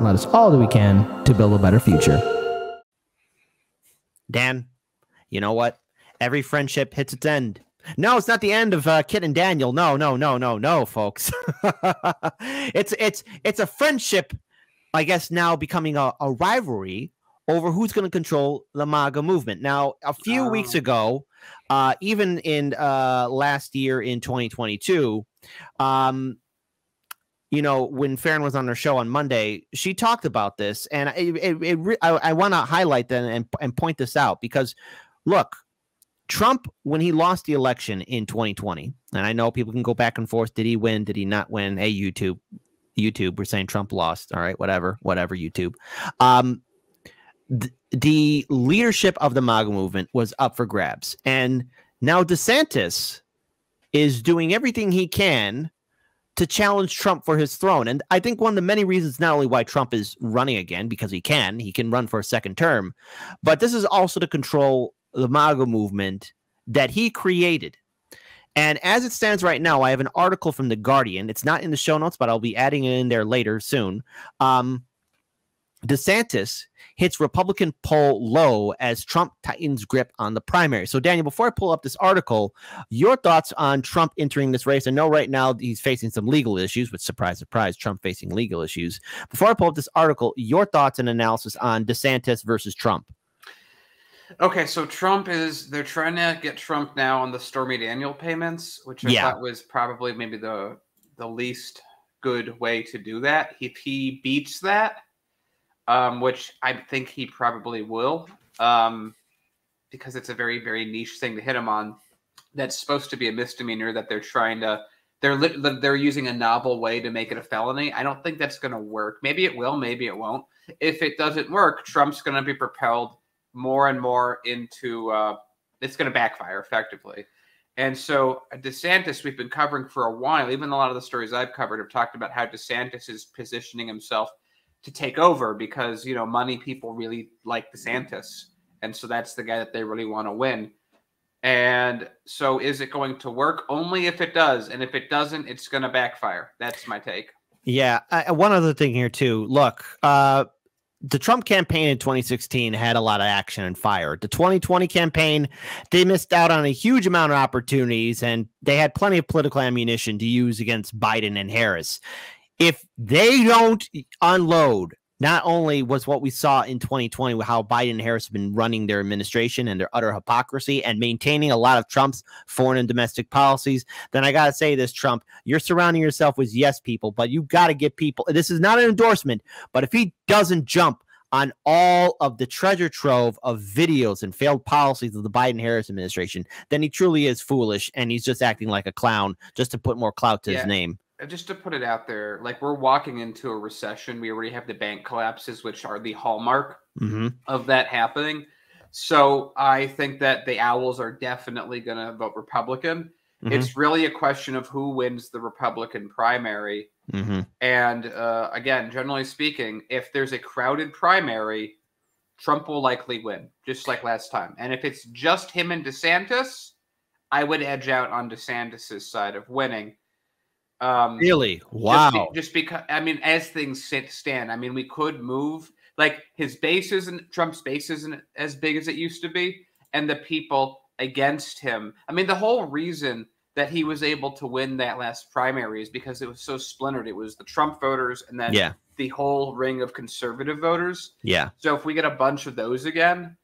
and let us all do we can to build a better future. Dan, you know what? Every friendship hits its end. No, it's not the end of Kit and Daniel. No, folks. It's a friendship, I guess, now becoming a rivalry over who's going to control the MAGA movement. Now, a few weeks ago, even in last year in 2022, you know, when Farron was on her show on Monday, she talked about this, and I want to highlight that and point this out because, look, Trump, when he lost the election in 2020, and I know people can go back and forth. Did he win? Did he not win? Hey, YouTube, we're saying Trump lost. All right, whatever, YouTube. The leadership of the MAGA movement was up for grabs. And now DeSantis is doing everything he can to challenge Trump for his throne. And I think one of the many reasons not only why Trump is running again, because he can run for a second term, but this is also to control the MAGA movement that he created. And as it stands right now, I have an article from The Guardian. It's not in the show notes, but I'll be adding it in there later soon. DeSantis hits Republican poll low as Trump tightens grip on the primary. So, Daniel, before I pull up this article, your thoughts on Trump entering this race? I know right now he's facing some legal issues, but surprise, surprise, Trump facing legal issues. Before I pull up this article, your thoughts and analysis on DeSantis versus Trump. Okay, so they're trying to get Trump now on the Stormy Daniels payments, which I thought was probably maybe the least good way to do that. If he beats that, which I think he probably will, because it's a very, very niche thing to hit him on. That's supposed to be a misdemeanor that they're using a novel way to make it a felony. I don't think that's going to work. Maybe it will, maybe it won't. If it doesn't work, Trump's going to be propelled more and more into it's going to backfire effectively. And so DeSantis, we've been covering for a while. Even a lot of the stories I've covered have talked about how DeSantis is positioning himself to take over because, you know, money people really like DeSantis. And so that's the guy that they really want to win. And so is it going to work? Only if it does. And if it doesn't, it's going to backfire. That's my take. Yeah. One other thing here, too. Look, the Trump campaign in 2016 had a lot of action and fire. The 2020 campaign, they missed out on a huge amount of opportunities, and they had plenty of political ammunition to use against Biden and Harris. If they don't unload, not only was what we saw in 2020 with how Biden and Harris have been running their administration and their utter hypocrisy and maintaining a lot of Trump's foreign and domestic policies, then I got to say this, Trump, you're surrounding yourself with yes people, but you got to get people. This is not an endorsement, but if he doesn't jump on all of the treasure trove of videos and failed policies of the Biden-Harris administration, then he truly is foolish, and he's just acting like a clown just to put more clout to his name. Just to put it out there, like we're walking into a recession. We already have the bank collapses, which are the hallmark of that happening. So I think that the Owls are definitely going to vote Republican. It's really a question of who wins the Republican primary. And again, generally speaking, if there's a crowded primary, Trump will likely win, just like last time. And if it's just him and DeSantis, I would edge out on DeSantis's side of winning. Really? Wow. Just because, I mean, as things stand, I mean, we could move, like Trump's base isn't as big as it used to be. And the people against him, I mean, the whole reason that he was able to win that last primary is because it was so splintered. It was the Trump voters and then the whole ring of conservative voters. Yeah. So if we get a bunch of those again,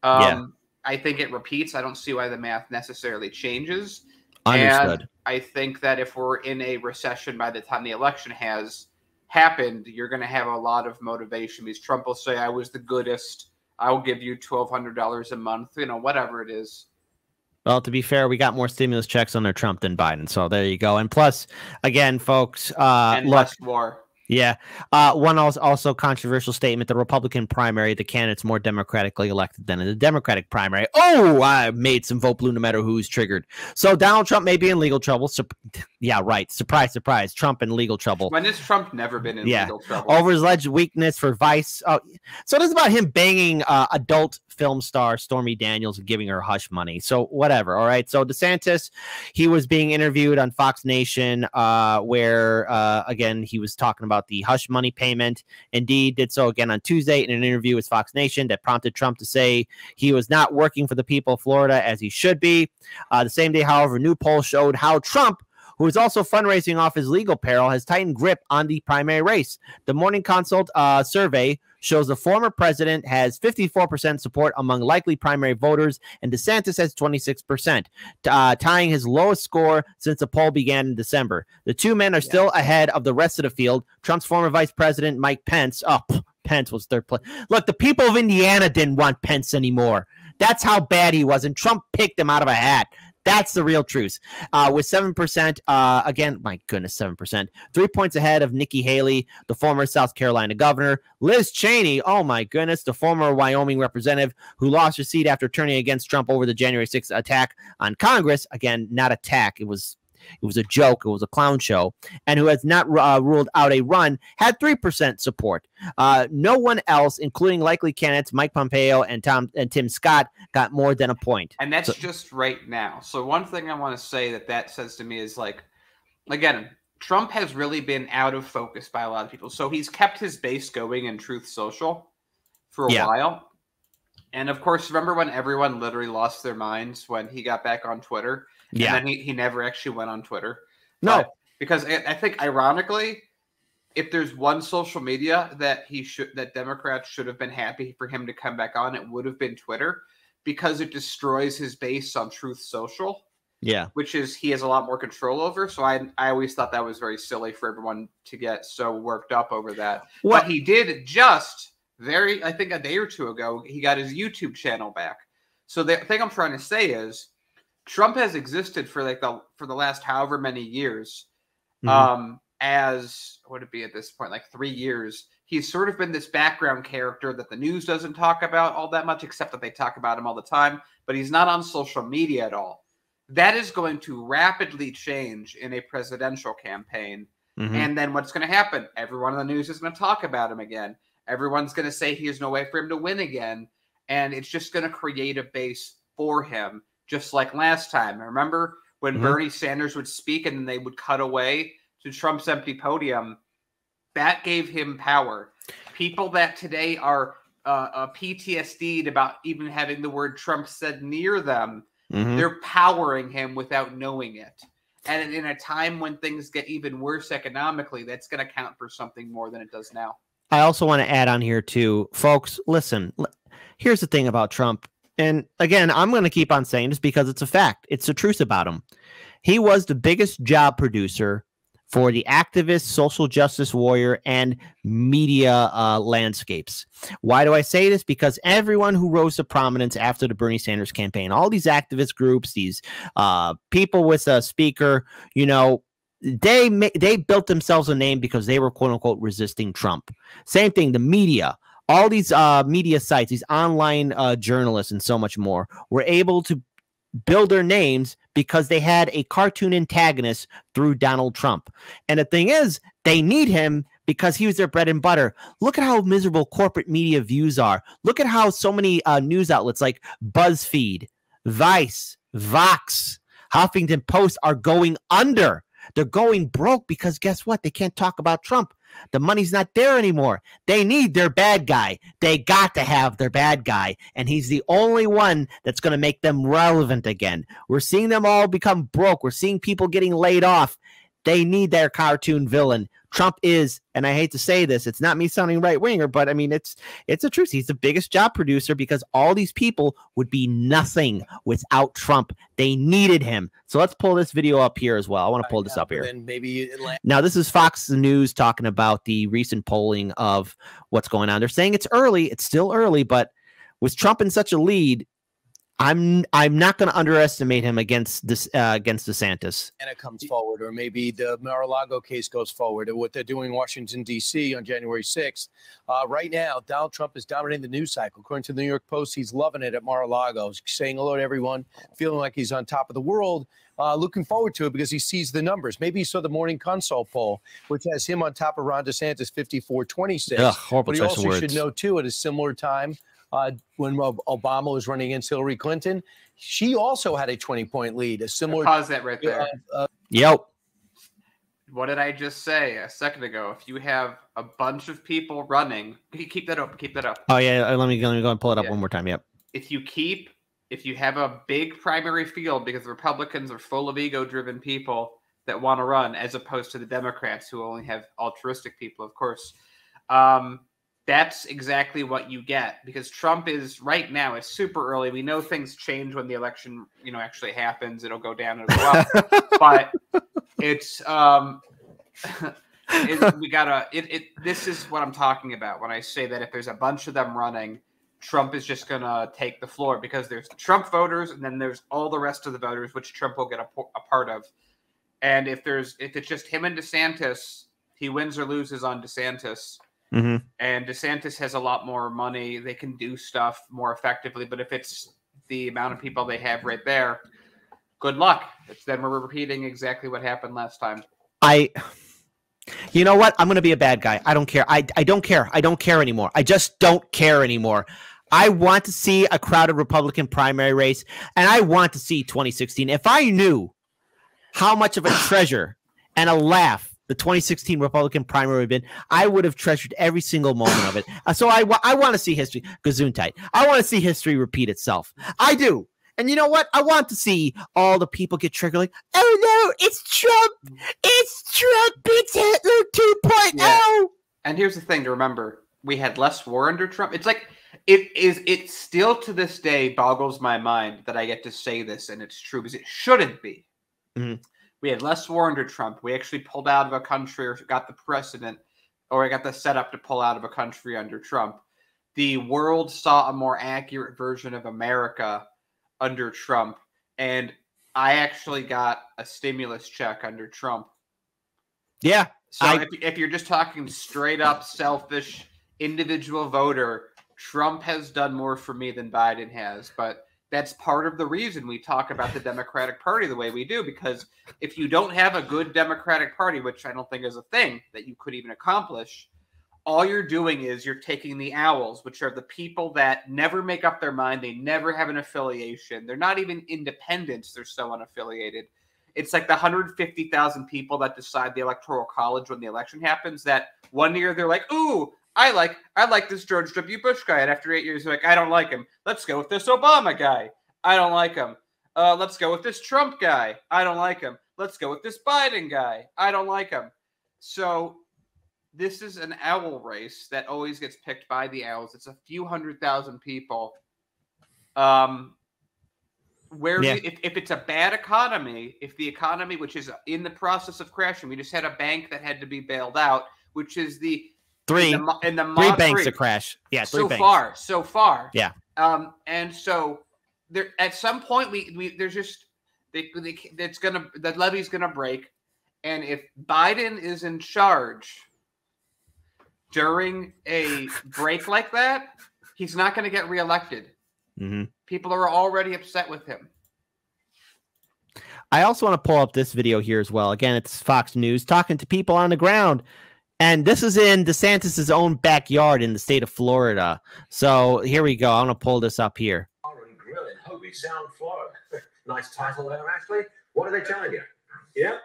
I think it repeats. I don't see why the math necessarily changes. Understood. And I think that if we're in a recession by the time the election has happened, you're going to have a lot of motivation because Trump will say, I was the goodest. I'll give you $1,200 a month, you know, whatever it is. Well, to be fair, we got more stimulus checks under Trump than Biden. So there you go. And plus, again, folks, and less war. Yeah. One also controversial statement, the Republican primary, the candidate's more democratically elected than in the Democratic primary. Oh, I made some vote blue no matter who's triggered. So Donald Trump may be in legal trouble. Yeah, right. Surprise, surprise. Trump in legal trouble. When has Trump never been in legal trouble? Over his alleged weakness for vice. So this is about him banging adult film star Stormy Daniels and giving her hush money. So whatever. All right. So DeSantis, he was being interviewed on Fox Nation, where again he was talking about the hush money payment. Indeed, did so again on Tuesday in an interview with Fox Nation that prompted Trump to say he was not working for the people of Florida as he should be. The same day, however, a new poll showed how Trump, who is also fundraising off his legal peril, has tightened grip on the primary race. The Morning Consult survey shows the former president has 54% support among likely primary voters, and DeSantis has 26%, tying his lowest score since the poll began in December. The two men are still ahead of the rest of the field. Trump's former vice president, Mike Pence, Pence was third place. Look, the people of Indiana didn't want Pence anymore. That's how bad he was, and Trump picked him out of a hat. That's the real truth. With 7%, again, my goodness, 7%, 3 points ahead of Nikki Haley, the former South Carolina governor. Liz Cheney, oh my goodness, the former Wyoming representative who lost her seat after turning against Trump over the January 6th attack on Congress. Again, not attack. It was a joke. It was a clown show. And who has not ruled out a run, had 3% support. No one else, including likely candidates Mike Pompeo and Tim Scott, got more than a point. And that's just right now. So one thing I want to say that says to me is, like, again, Trump has really been out of focus by a lot of people. So he's kept his base going in Truth Social for a while. And of course, remember when everyone literally lost their minds when he got back on Twitter? And then he never actually went on Twitter. No. Because I think, ironically, if there's one social media that Democrats should have been happy for him to come back on, it would have been Twitter, because it destroys his base on Truth Social. Yeah. Which is, he has a lot more control over. So I always thought that was very silly for everyone to get so worked up over that. But he did just I think a day or two ago, he got his YouTube channel back. So the thing I'm trying to say is, Trump has existed for the last however many years, as what would it be at this point, like 3 years. He's sort of been this background character that the news doesn't talk about all that much, except that they talk about him all the time. But he's not on social media at all. That is going to rapidly change in a presidential campaign. And then what's going to happen? Everyone in the news is going to talk about him again. Everyone's going to say he has no way for him to win again. And it's just going to create a base for him. Just like last time. Remember when Bernie Sanders would speak and then they would cut away to Trump's empty podium? That gave him power. People that today are PTSD'd about even having the word Trump said near them, they're powering him without knowing it. And in a time when things get even worse economically, that's going to count for something more than it does now. I also want to add on here too, folks, listen, here's the thing about Trump. And again, I'm going to keep on saying this because it's a fact. It's the truth about him. He was the biggest job producer for the activist, social justice warrior, and media landscapes. Why do I say this? Because everyone who rose to prominence after the Bernie Sanders campaign, all these activist groups, these people with a speaker, you know, they built themselves a name because they were, quote unquote, resisting Trump. Same thing, the media. All these media sites, these online journalists and so much more were able to build their names because they had a cartoon antagonist through Donald Trump. And the thing is, they need him because he was their bread and butter. Look at how miserable corporate media views are. Look at how so many news outlets like BuzzFeed, Vice, Vox, Huffington Post are going under. They're going broke because guess what? They can't talk about Trump. The money's not there anymore. They need their bad guy. They got to have their bad guy. And he's the only one that's going to make them relevant again. We're seeing them all become broke. We're seeing people getting laid off. They need their cartoon villain. Trump is, and I hate to say this, it's not me sounding right-winger, but I mean, it's the truth. He's the biggest job producer because all these people would be nothing without Trump. They needed him. So let's pull this video up here as well. I want to pull this up here. Now, this is Fox News talking about the recent polling of what's going on. They're saying it's early. It's still early, but with Trump in such a lead, I'm not going to underestimate him against DeSantis. And it comes forward, or maybe the Mar-a-Lago case goes forward, or what they're doing in Washington, D.C. on January 6th. Right now, Donald Trump is dominating the news cycle. According to the New York Post, he's loving it at Mar-a-Lago, saying hello to everyone, feeling like he's on top of the world. Looking forward to it because he sees the numbers. Maybe he saw the Morning Consult poll, which has him on top of Ron DeSantis, 54-26. Horrible but he also should know, too, at a similar time, when Obama was running against Hillary Clinton. She also had a 20-point lead. A similar. Pause that right there. Yep. What did I just say a second ago? If you have a bunch of people running, keep that up. Keep that up. Oh yeah, let me go and pull it up one more time. Yep. If you have a big primary field, because the Republicans are full of ego-driven people that want to run, as opposed to the Democrats who only have altruistic people, of course. That's exactly what you get, because Trump is right now. It's super early. We know things change when the election, actually happens. It'll go down, it'll go up, but it's this is what I'm talking about when I say that if there's a bunch of them running, Trump is just gonna take the floor, because there's the Trump voters and then there's all the rest of the voters, which Trump will get a part of. And if it's just him and DeSantis, he wins or loses on DeSantis. Mm-hmm. And DeSantis has a lot more money. They can do stuff more effectively. But if it's the amount of people they have right there, good luck. Then we're repeating exactly what happened last time. You know what? I'm going to be a bad guy. I don't care. I don't care. I don't care anymore. I just don't care anymore. I want to see a crowded Republican primary race, and I want to see 2016. If I knew how much of a treasure and a laugh the 2016 Republican primary would have been, I would have treasured every single moment of it. So I want to see history. Gesundheit. I want to see history repeat itself. I do. And you know what? I want to see all the people get triggered like, oh no, it's Trump. It's Trump. It's Hitler 2.0. Yeah. And here's the thing to remember. We had less war under Trump. It's like, it still to this day boggles my mind that I get to say this, and it's true, because it shouldn't be. Mm-hmm. We had less war under Trump. We actually pulled out of a country, or got the precedent, or got the setup to pull out of a country under Trump. The world saw a more accurate version of America under Trump, and I actually got a stimulus check under Trump. Yeah. So if you're just talking straight up selfish individual voter, Trump has done more for me than Biden has. But that's part of the reason we talk about the Democratic Party the way we do, because if you don't have a good Democratic Party, which I don't think is a thing that you could even accomplish, all you're doing is you're taking the owls, which are the people that never make up their mind. They never have an affiliation. They're not even independents. They're so unaffiliated. It's like the 150,000 people that decide the Electoral College when the election happens, that one year they're like, ooh, I like this George W. Bush guy. And after 8 years, they're like, I don't like him. Let's go with this Obama guy. I don't like him. Let's go with this Trump guy. I don't like him. Let's go with this Biden guy. I don't like him. So this is an owl race that always gets picked by the owls. It's a few 100,000 people. If it's a bad economy, if the economy, which is in the process of crashing, we just had a bank that had to be bailed out, which is the three banks to crash. Yeah, so far. Yeah. And so there, at some point, there's just the levee's gonna break, and if Biden is in charge during a break like that, he's not going to get reelected. Mm-hmm. People are already upset with him. I also want to pull up this video here as well. Again, it's Fox News talking to people on the ground. And this is in DeSantis' own backyard in the state of Florida. So here we go. I'm going to pull this up here. Grill in Hoby Sound, Florida. Nice title there, Ashley. What are they telling you? Yeah.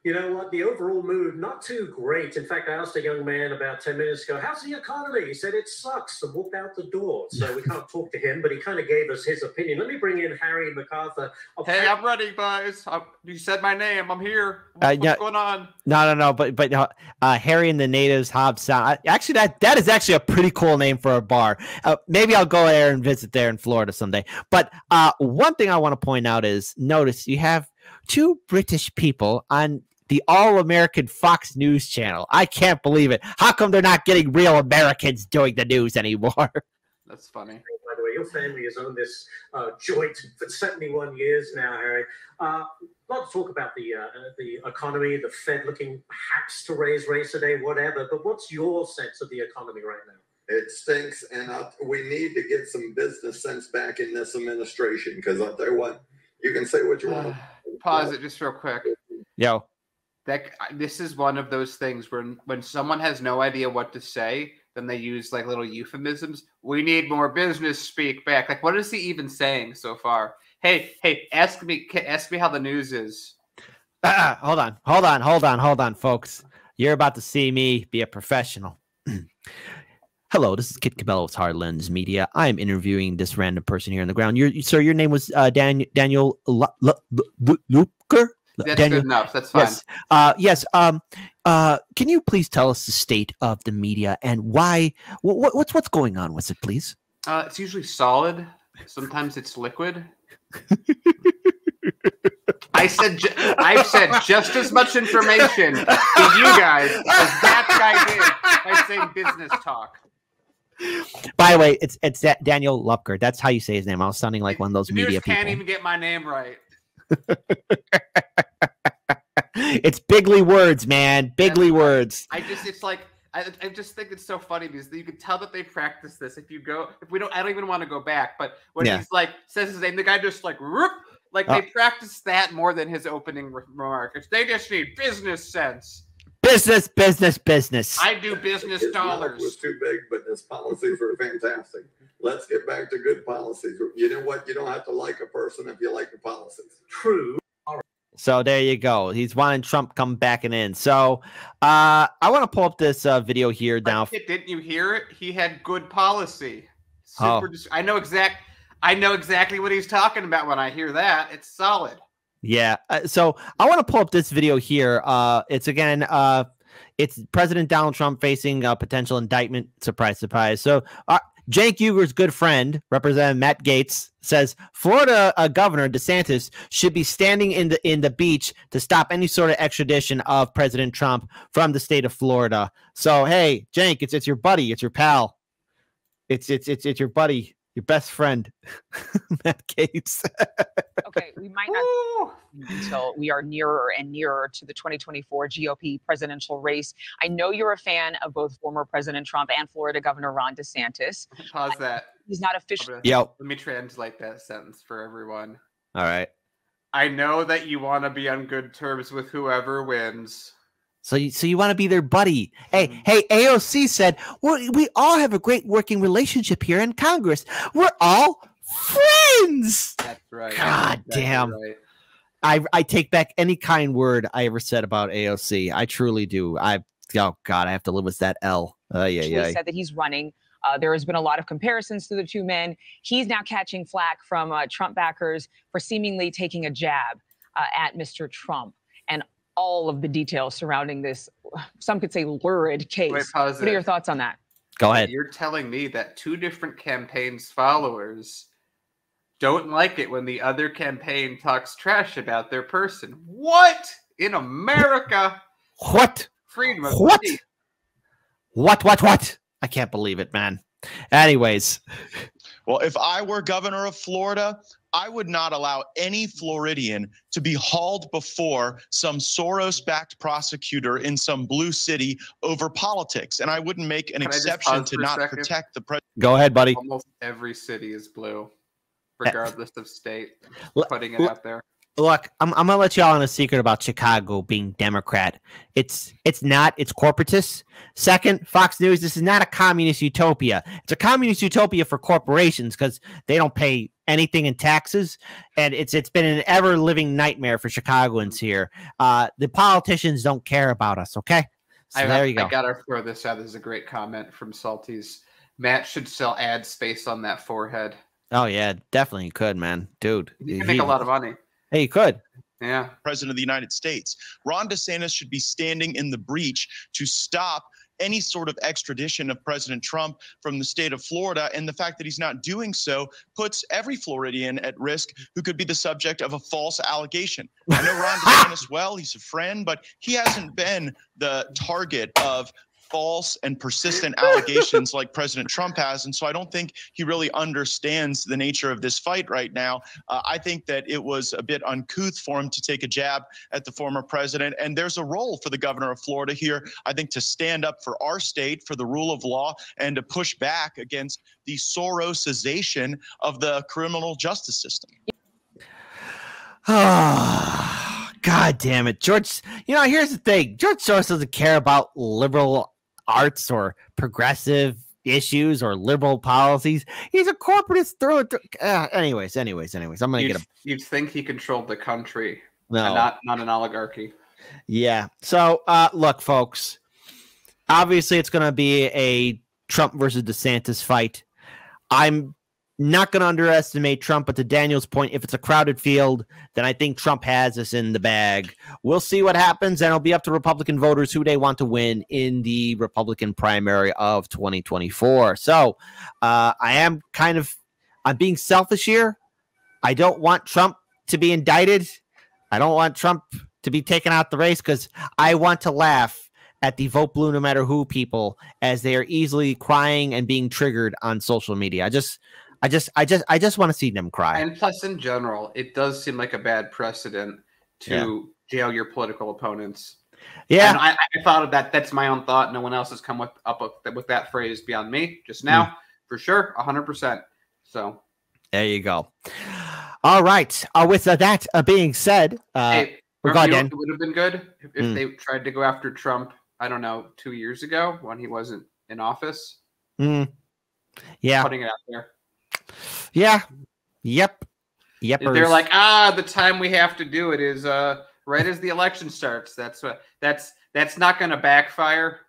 You know what? The overall mood, not too great. In fact, I asked a young man about 10 minutes ago, how's the economy? He said it sucks, and walked out the door. So we can't talk to him, but he kind of gave us his opinion. Let me bring in Harry MacArthur. Hey, I'm ready, guys. You said my name. I'm here. What's going on? No. But Harry and the Natives Hobbs Sound. Actually, that is actually a pretty cool name for a bar. Maybe I'll go there and visit there in Florida someday. But one thing I want to point out is, notice you have two British people on the All-American Fox News channel. I can't believe it. How come they're not getting real Americans doing the news anymore? That's funny. By the way, your family has owned this joint for 71 years now, Harry. A lot to talk about the economy, the Fed looking perhaps to raise rates today, whatever. But what's your sense of the economy right now? It stinks, and we need to get some business sense back in this administration, because I'll tell you what, you can say what you want. Pause it just real quick. Yo. This is one of those things where when someone has no idea what to say, then they use like little euphemisms. We need more business speak back. Like, what is he even saying so far? Hey, ask me how the news is. Hold on, folks. You're about to see me be a professional. Hello, this is Kit Cabello with Hard Lens Media. I am interviewing this random person here on the ground. Sir, your name was Daniel Luker? That's Daniel, good enough. That's fine. Yes. Can you please tell us the state of the media and why? What's going on with it, please? It's usually solid. Sometimes it's liquid. I've said just as much information to you guys as that guy did by saying business talk. By the way, it's Daniel Lupker. That's how you say his name. I was sounding like one of those media people. Can't even get my name right. It's bigly words, man. Bigly words. I just think it's so funny because you can tell that they practice this. I don't even want to go back, but when he's like says his name, the guy just like they practice that more than his opening remark. They just need business sense. Business. I do business his dollars. Mouth was too big, but his policies were fantastic. Let's get back to good policies. You know what? You don't have to like a person if you like the policies. True. So there you go. He's wanting Trump come back and in. So I want to pull up this video here now. Didn't you hear it? He had good policy. I know exactly what he's talking about when I hear that. It's solid. Yeah. So I want to pull up this video here. It's again, it's President Donald Trump facing a potential indictment. Surprise, surprise. So Cenk Uygur's good friend, Representative Matt Gaetz, says Florida Governor DeSantis should be standing in the beach to stop any sort of extradition of President Trump from the state of Florida. So hey, Cenk, it's your buddy, it's your pal, it's your buddy, your best friend, Matt Gaetz. Okay, we might not until we are nearer and nearer to the 2024 GOP presidential race. I know you're a fan of both former President Trump and Florida Governor Ron DeSantis. Pause that. He's not officially. Let me translate that sentence for everyone. All right. I know that you want to be on good terms with whoever wins. So you want to be their buddy. Hey, AOC said, we all have a great working relationship here in Congress. We're all friends. That's right. God damn. Right. I take back any kind word I ever said about AOC. I truly do. Oh God, I have to live with that L. He said that he's running. There has been a lot of comparisons to the two men. He's now catching flack from Trump backers for seemingly taking a jab at Mr. Trump and all of the details surrounding this, some could say lurid case. What are your thoughts on that? Go ahead. You're telling me that two different campaigns' followers don't like it when the other campaign talks trash about their person. What? In America? What? Freedom of speech. What? I can't believe it, man. Anyways. Well, if I were governor of Florida, I would not allow any Floridian to be hauled before some Soros-backed prosecutor in some blue city over politics. And I wouldn't make an exception to not protect the president. Go ahead, buddy. Almost every city is blue, regardless of state. Putting it out there. Look, I'm gonna let y'all in a secret about Chicago being Democrat. It's not. It's corporatist. Second, Fox News. This is not a communist utopia. It's a communist utopia for corporations because they don't pay anything in taxes, and it's been an ever living nightmare for Chicagoans here. The politicians don't care about us. Okay, so there you go. I gotta throw this out. This is a great comment from Salties. Matt should sell ad space on that forehead. Oh yeah, definitely could, man, dude. You can make a lot of money. Hey, you could. Yeah. President of the United States. Ron DeSantis should be standing in the breach to stop any sort of extradition of President Trump from the state of Florida. And the fact that he's not doing so puts every Floridian at risk who could be the subject of a false allegation. I know Ron DeSantis well, he's a friend, but he hasn't been the target of false and persistent allegations like President Trump has. And so I don't think he really understands the nature of this fight right now. I think that it was a bit uncouth for him to take a jab at the former president. And there's a role for the governor of Florida here, I think, to stand up for our state, for the rule of law, and to push back against the Sorosization of the criminal justice system. God damn it. George, here's the thing. George Soros doesn't care about liberal arts or progressive issues or liberal policies. He's a corporatist through and through. Anyways, I'm gonna get a. You'd think he controlled the country, no, and not an oligarchy. Yeah. So, look, folks. Obviously, it's gonna be a Trump versus DeSantis fight. I'm not going to underestimate Trump, but to Daniel's point, if it's a crowded field, then I think Trump has us in the bag. We'll see what happens, and it'll be up to Republican voters who they want to win in the Republican primary of 2024. So I'm being selfish here. I don't want Trump to be indicted. I don't want Trump to be taken out the race because I want to laugh at the vote blue no matter who people as they are easily crying and being triggered on social media. I just want to see them cry. And plus, in general, it does seem like a bad precedent to jail your political opponents. Yeah, and I thought of that. That's my own thought. No one else has come up with that phrase beyond me just now, for sure, 100%. So there you go. All right. With that being said, hey, it would have been good if they tried to go after Trump. I don't know, 2 years ago when he wasn't in office. Yeah, putting it out there. Yeah. Yep. They're like, the time we have to do it is right as the election starts. That's not going to backfire.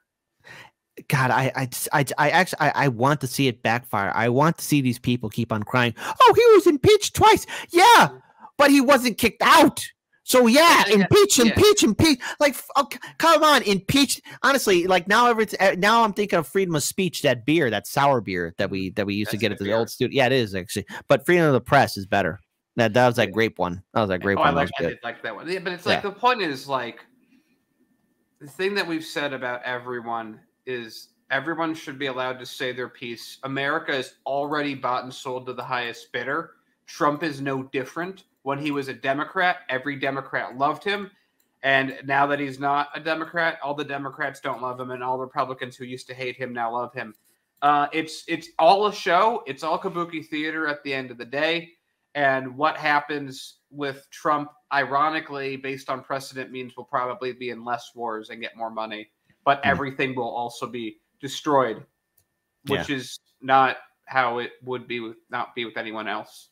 God, I want to see it backfire. I want to see these people keep on crying. Oh, he was impeached twice. Yeah, but he wasn't kicked out. So impeach. Like, come on, impeach. Honestly, like now I'm thinking of freedom of speech. That beer, that sour beer that we used to get at the old studio. Yeah, it is actually. But freedom of the press is better. That was that grape one. That was that grape one. I did like that one. Yeah, but it's like the point is like the thing that we've said about everyone is everyone should be allowed to say their piece. America is already bought and sold to the highest bidder. Trump is no different. When he was a Democrat, every Democrat loved him. And now that he's not a Democrat, all the Democrats don't love him. And all the Republicans who used to hate him now love him. It's all a show. It's all kabuki theater at the end of the day. And what happens with Trump, ironically, based on precedent, means we'll probably be in less wars and get more money. But everything will also be destroyed, which is not how it would be with anyone else.